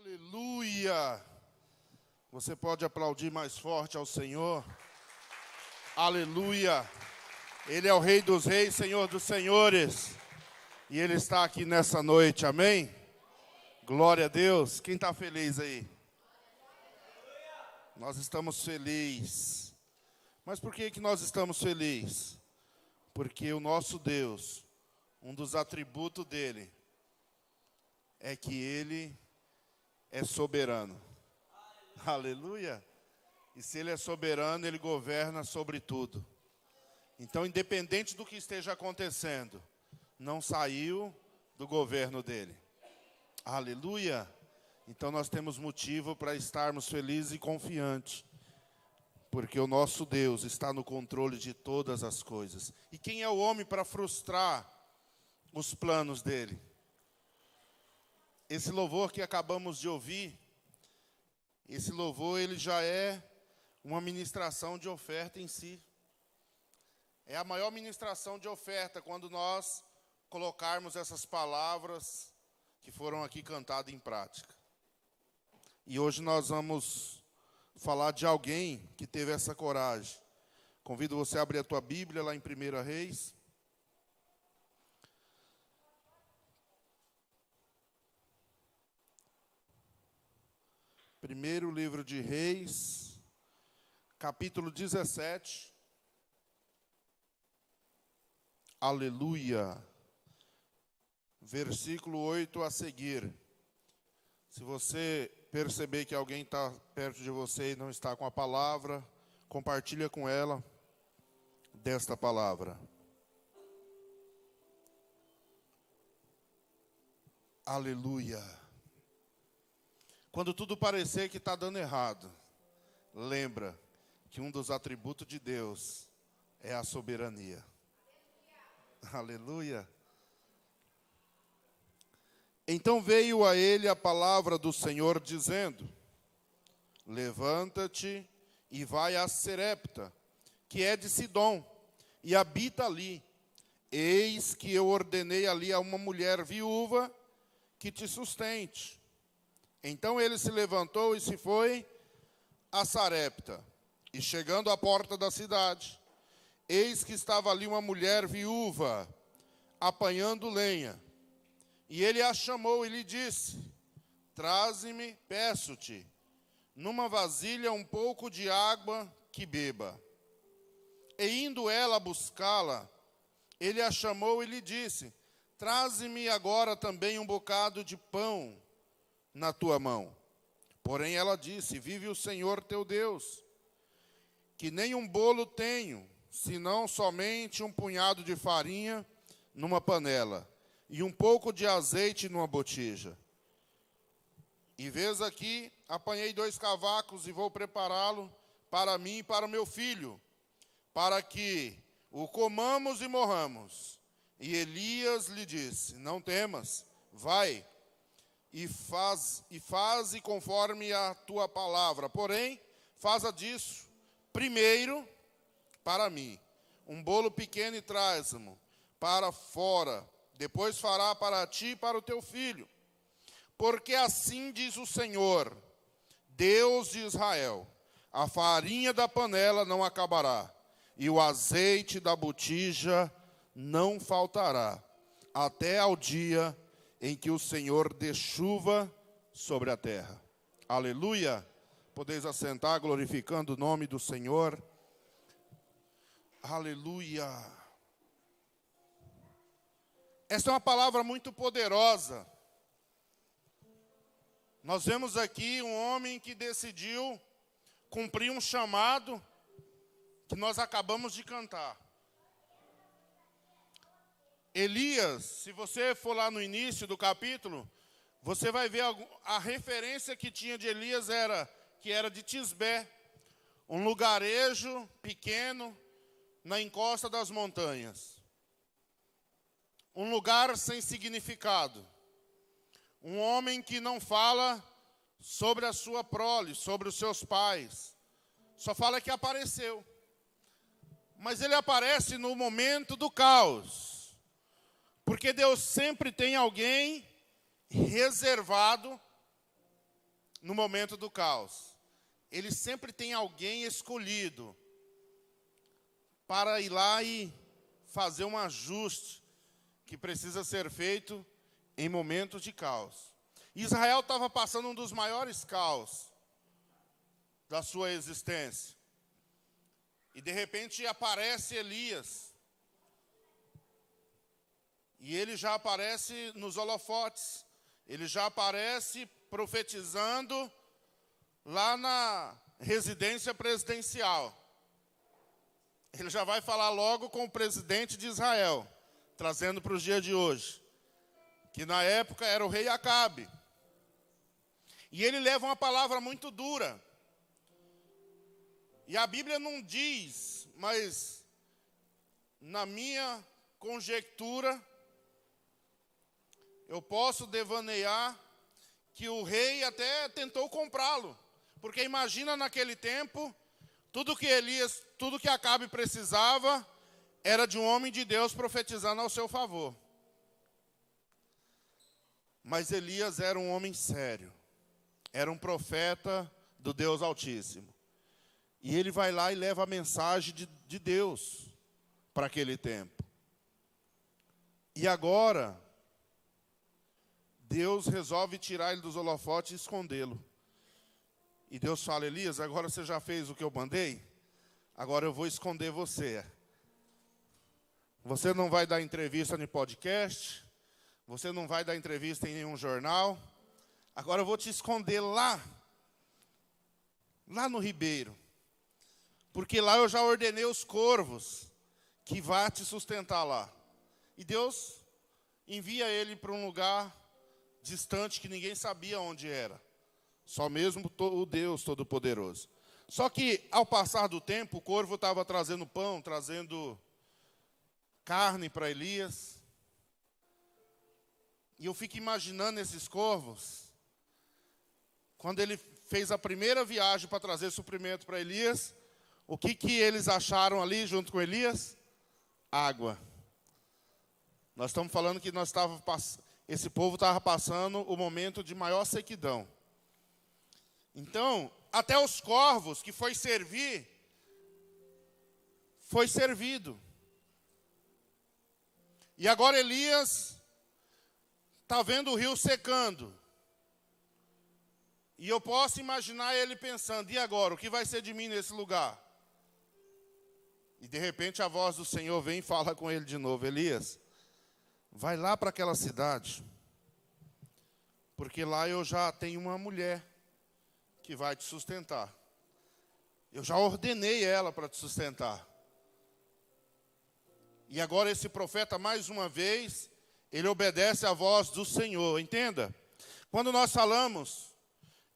Aleluia! Você pode aplaudir mais forte ao Senhor? Aleluia! Ele é o Rei dos Reis, Senhor dos Senhores. E Ele está aqui nessa noite, amém? Glória a Deus. Quem está feliz aí? Nós estamos felizes. Mas por que nós estamos felizes? Porque o nosso Deus, um dos atributos dEle, é que Ele é soberano. Aleluia! E se Ele é soberano, Ele governa sobre tudo. Então, independente do que esteja acontecendo, não saiu do governo dEle. Aleluia! Então, nós temos motivo para estarmos felizes e confiantes. Porque o nosso Deus está no controle de todas as coisas. E quem é o homem para frustrar os planos dEle? Esse louvor que acabamos de ouvir, esse louvor ele já é uma ministração de oferta em si. É a maior ministração de oferta quando nós colocarmos essas palavras que foram aqui cantadas em prática. E hoje nós vamos falar de alguém que teve essa coragem. Convido você a abrir a tua Bíblia lá em 1 Reis. Primeiro livro de Reis, capítulo 17. Aleluia. Versículo 8 a seguir. Se você perceber que alguém está perto de você e não está com a palavra, compartilha com ela desta palavra. Aleluia. Quando tudo parecer que está dando errado, lembra que um dos atributos de Deus é a soberania. Aleluia. Então veio a ele a palavra do Senhor dizendo: levanta-te e vai a Serepta, que é de Sidom, e habita ali. Eis que eu ordenei ali a uma mulher viúva que te sustente. Então ele se levantou e se foi a Sarepta. E chegando à porta da cidade, eis que estava ali uma mulher viúva, apanhando lenha. E ele a chamou e lhe disse: traze-me, peço-te, numa vasilha um pouco de água que beba. E indo ela buscá-la, ele a chamou e lhe disse: traze-me agora também um bocado de pão na tua mão. Porém ela disse: vive o Senhor teu Deus, que nem um bolo tenho, senão somente um punhado de farinha numa panela, e um pouco de azeite numa botija. E vês aqui, apanhei 2 cavacos e vou prepará-lo para mim e para o meu filho, para que o comamos e morramos. E Elias lhe disse: não temas, vai, e faze conforme a tua palavra. Porém, faça disso primeiro para mim um bolo pequeno e traz-mo para fora. Depois fará para ti e para o teu filho. Porque assim diz o Senhor, Deus de Israel: a farinha da panela não acabará, e o azeite da botija não faltará, até ao dia em que o Senhor dê chuva sobre a terra. Aleluia. Podeis assentar glorificando o nome do Senhor. Aleluia. Esta é uma palavra muito poderosa. Nós vemos aqui um homem que decidiu cumprir um chamado que nós acabamos de cantar. Elias, se você for lá no início do capítulo, você vai ver a referência que tinha de Elias que era de Tisbé, um lugarejo pequeno na encosta das montanhas. Um lugar sem significado. Um homem que não fala sobre a sua prole, sobre os seus pais. Só fala que apareceu. Mas ele aparece no momento do caos. Porque Deus sempre tem alguém reservado no momento do caos. Ele sempre tem alguém escolhido para ir lá e fazer um ajuste que precisa ser feito em momentos de caos. Israel estava passando um dos maiores caos da sua existência. E de repente aparece Elias. E ele já aparece nos holofotes. Ele já aparece profetizando lá na residência presidencial. Ele já vai falar logo com o presidente de Israel, trazendo para os dias de hoje, que na época era o rei Acabe. E ele leva uma palavra muito dura. E a Bíblia não diz, mas na minha conjectura, eu posso devanear que o rei até tentou comprá-lo. Porque imagina naquele tempo, tudo que Acabe precisava era de um homem de Deus profetizando ao seu favor. Mas Elias era um homem sério. Era um profeta do Deus Altíssimo. E ele vai lá e leva a mensagem de Deus para aquele tempo. E agora, Deus resolve tirar ele dos holofotes e escondê-lo. E Deus fala: Elias, agora você já fez o que eu mandei? Agora eu vou esconder você. Você não vai dar entrevista no podcast. Você não vai dar entrevista em nenhum jornal. Agora eu vou te esconder lá no ribeiro. Porque lá eu já ordenei os corvos que vá te sustentar lá. E Deus envia ele para um lugar distante que ninguém sabia onde era. Só mesmo o Deus Todo-Poderoso. Só que, ao passar do tempo, o corvo estava trazendo pão, trazendo carne para Elias. E eu fico imaginando esses corvos, quando ele fez a primeira viagem para trazer suprimento para Elias, o que eles acharam ali junto com Elias? Água. Nós estamos falando que esse povo estava passando o momento de maior sequidão. Então, até os corvos que foi servir, foi servido. E agora Elias está vendo o rio secando. E eu posso imaginar ele pensando: e agora, o que vai ser de mim nesse lugar? E de repente a voz do Senhor vem e fala com ele de novo: Elias, vai lá para aquela cidade, porque lá eu já tenho uma mulher que vai te sustentar. Eu já ordenei ela para te sustentar. E agora esse profeta, mais uma vez, ele obedece à voz do Senhor. Entenda, quando nós falamos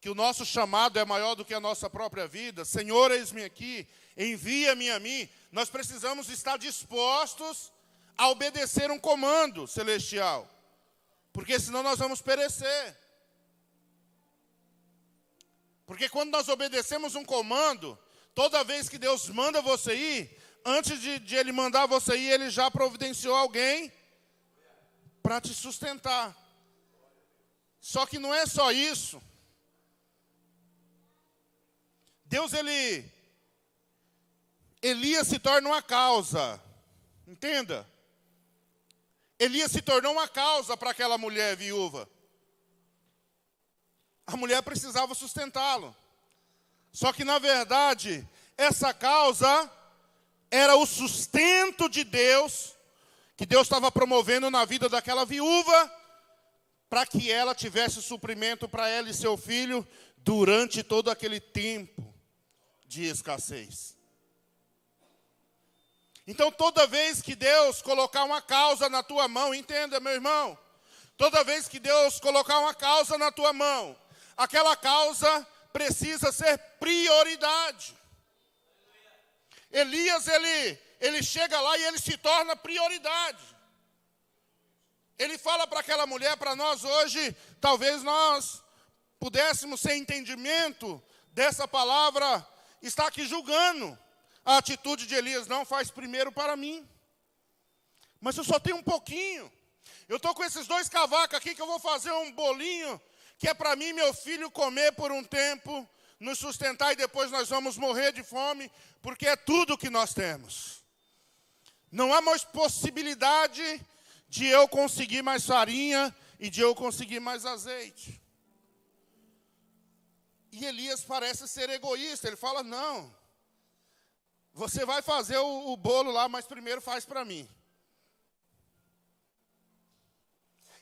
que o nosso chamado é maior do que a nossa própria vida, Senhor, eis-me aqui, envia-me a mim, nós precisamos estar dispostos a obedecer um comando celestial, porque senão nós vamos perecer. Porque quando nós obedecemos um comando, toda vez que Deus manda você ir, antes de Ele mandar você ir, Ele já providenciou alguém para te sustentar. Só que não é só isso. Elias se torna uma causa. Entenda. Elias se tornou uma causa para aquela mulher viúva. A mulher precisava sustentá-lo. Só que, na verdade, essa causa era o sustento de Deus, que Deus estava promovendo na vida daquela viúva, para que ela tivesse suprimento para ela e seu filho durante todo aquele tempo de escassez. Então, toda vez que Deus colocar uma causa na tua mão, entenda, meu irmão, toda vez que Deus colocar uma causa na tua mão, aquela causa precisa ser prioridade. Elias, ele chega lá e ele se torna prioridade. Ele fala para aquela mulher, para nós hoje, talvez nós pudéssemos, sem entendimento dessa palavra, estar aqui julgando a atitude de Elias. Não, faz primeiro para mim. Mas eu só tenho um pouquinho. Eu estou com esses 2 cavacos aqui que eu vou fazer um bolinho que é para mim e meu filho comer por um tempo, nos sustentar e depois nós vamos morrer de fome, porque é tudo que nós temos. Não há mais possibilidade de eu conseguir mais farinha e de eu conseguir mais azeite. E Elias parece ser egoísta, ele fala, não, você vai fazer o bolo lá, mas primeiro faz para mim.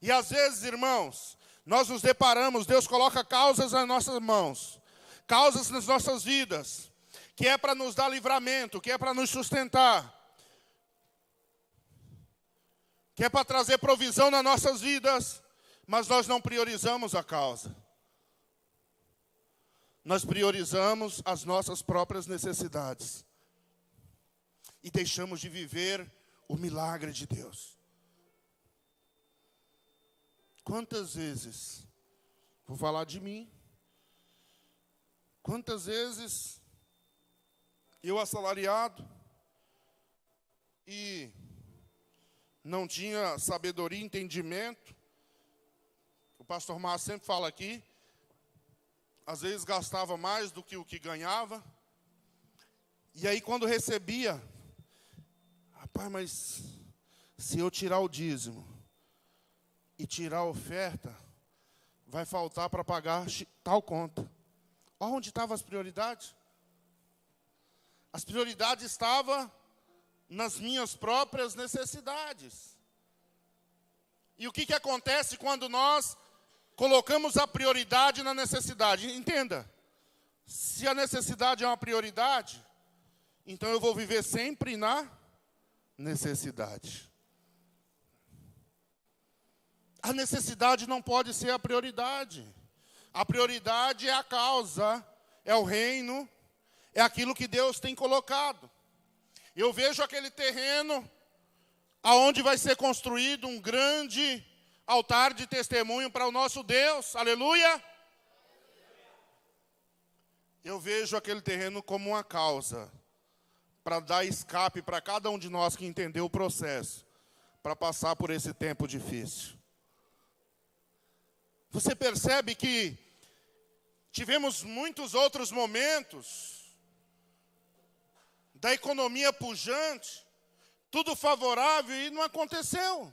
E às vezes, irmãos, nós nos deparamos, Deus coloca causas nas nossas mãos, causas nas nossas vidas, que é para nos dar livramento, que é para nos sustentar, que é para trazer provisão nas nossas vidas, mas nós não priorizamos a causa. Nós priorizamos as nossas próprias necessidades e deixamos de viver o milagre de Deus. Quantas vezes, vou falar de mim, quantas vezes eu assalariado e não tinha sabedoria e entendimento, o pastor Márcio sempre fala aqui, às vezes gastava mais do que o que ganhava, e aí quando recebia, rapaz, mas se eu tirar o dízimo e tirar a oferta, vai faltar para pagar tal conta. Olha onde estavam as prioridades. As prioridades estavam nas minhas próprias necessidades. E o que acontece quando nós colocamos a prioridade na necessidade? Entenda, se a necessidade é uma prioridade, então eu vou viver sempre na necessidade. A necessidade não pode ser a prioridade. A prioridade é a causa, é o reino, é aquilo que Deus tem colocado. Eu vejo aquele terreno aonde vai ser construído um grande altar de testemunho para o nosso Deus, aleluia. Eu vejo aquele terreno como uma causa, para dar escape para cada um de nós que entendeu o processo, para passar por esse tempo difícil. Você percebe que tivemos muitos outros momentos da economia pujante, tudo favorável e não aconteceu.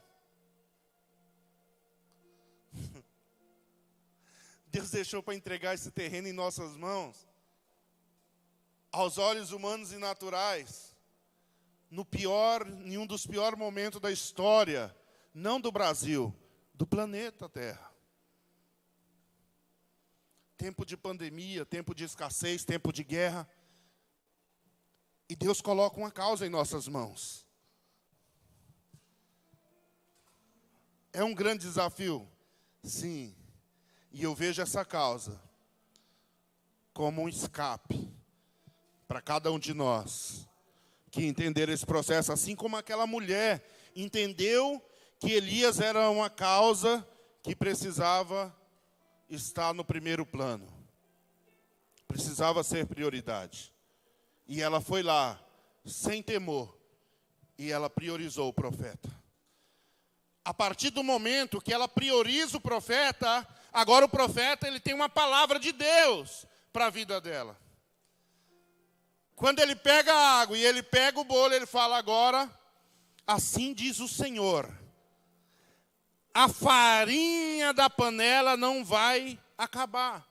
Deus deixou para entregar esse terreno em nossas mãos, aos olhos humanos e naturais, em um dos piores momentos da história, não do Brasil, do planeta Terra. Tempo de pandemia, tempo de escassez, tempo de guerra. E Deus coloca uma causa em nossas mãos. É um grande desafio? Sim. E eu vejo essa causa como um escape para cada um de nós que entenderam esse processo, assim como aquela mulher entendeu que Elias era uma causa que precisava estar no primeiro plano. Precisava ser prioridade. E ela foi lá, sem temor, e ela priorizou o profeta. A partir do momento que ela prioriza o profeta, agora o profeta ele tem uma palavra de Deus para a vida dela. Quando ele pega a água e ele pega o bolo, ele fala agora, assim diz o Senhor, a farinha da panela não vai acabar.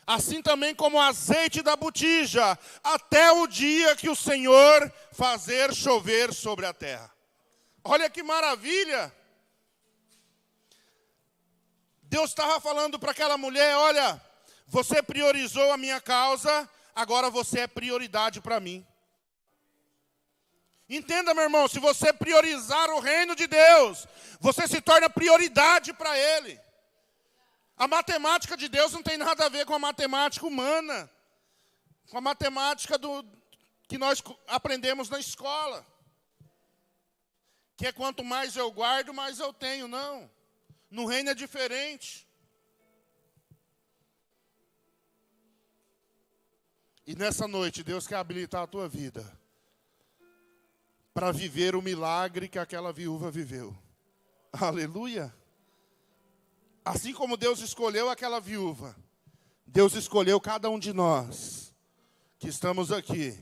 Assim também como o azeite da botija, até o dia que o Senhor fazer chover sobre a terra. Olha que maravilha! Deus estava falando para aquela mulher, olha, você priorizou a minha causa, agora você é prioridade para mim. Entenda, meu irmão, se você priorizar o reino de Deus, você se torna prioridade para Ele. A matemática de Deus não tem nada a ver com a matemática humana, com a matemática que nós aprendemos na escola. Que é quanto mais eu guardo, mais eu tenho. Não. No reino é diferente. E nessa noite, Deus quer habilitar a tua vida para viver o milagre que aquela viúva viveu. Aleluia. Assim como Deus escolheu aquela viúva, Deus escolheu cada um de nós que estamos aqui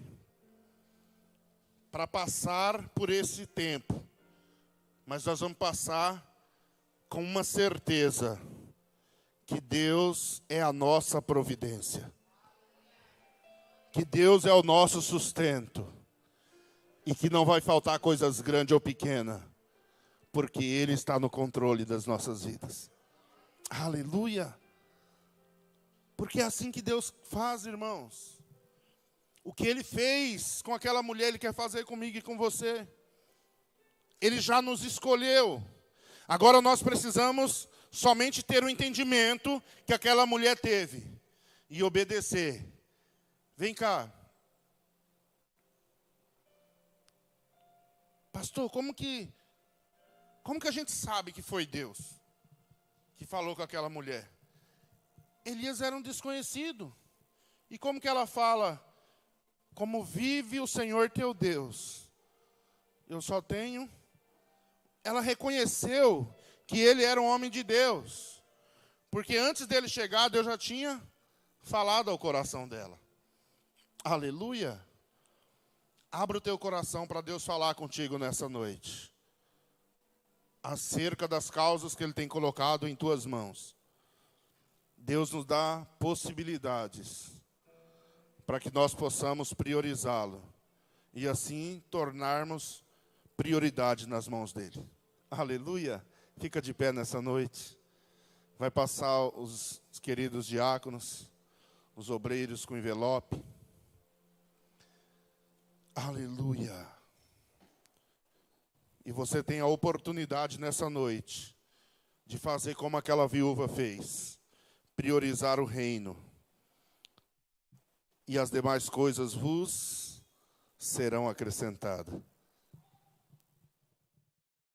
para passar por esse tempo. Mas nós vamos passar com uma certeza, que Deus é a nossa providência. Que Deus é o nosso sustento. E que não vai faltar coisas grandes ou pequenas, porque Ele está no controle das nossas vidas. Aleluia! Porque é assim que Deus faz, irmãos. O que Ele fez com aquela mulher, Ele quer fazer comigo e com você. Ele já nos escolheu. Agora nós precisamos somente ter o entendimento que aquela mulher teve e obedecer. Vem cá. Pastor, como que a gente sabe que foi Deus que falou com aquela mulher? Elias era um desconhecido. E como que ela fala? Como vive o Senhor teu Deus. Eu só tenho... Ela reconheceu que ele era um homem de Deus. Porque antes dele chegar, Deus já tinha falado ao coração dela. Aleluia. Abra o teu coração para Deus falar contigo nessa noite. Acerca das causas que Ele tem colocado em tuas mãos. Deus nos dá possibilidades para que nós possamos priorizá-lo. E assim tornarmos prioridade nas mãos dEle. Aleluia. Fica de pé nessa noite. Vai passar os queridos diáconos, os obreiros com envelope. Aleluia. E você tem a oportunidade nessa noite de fazer como aquela viúva fez. Priorizar o reino. E as demais coisas vos serão acrescentadas.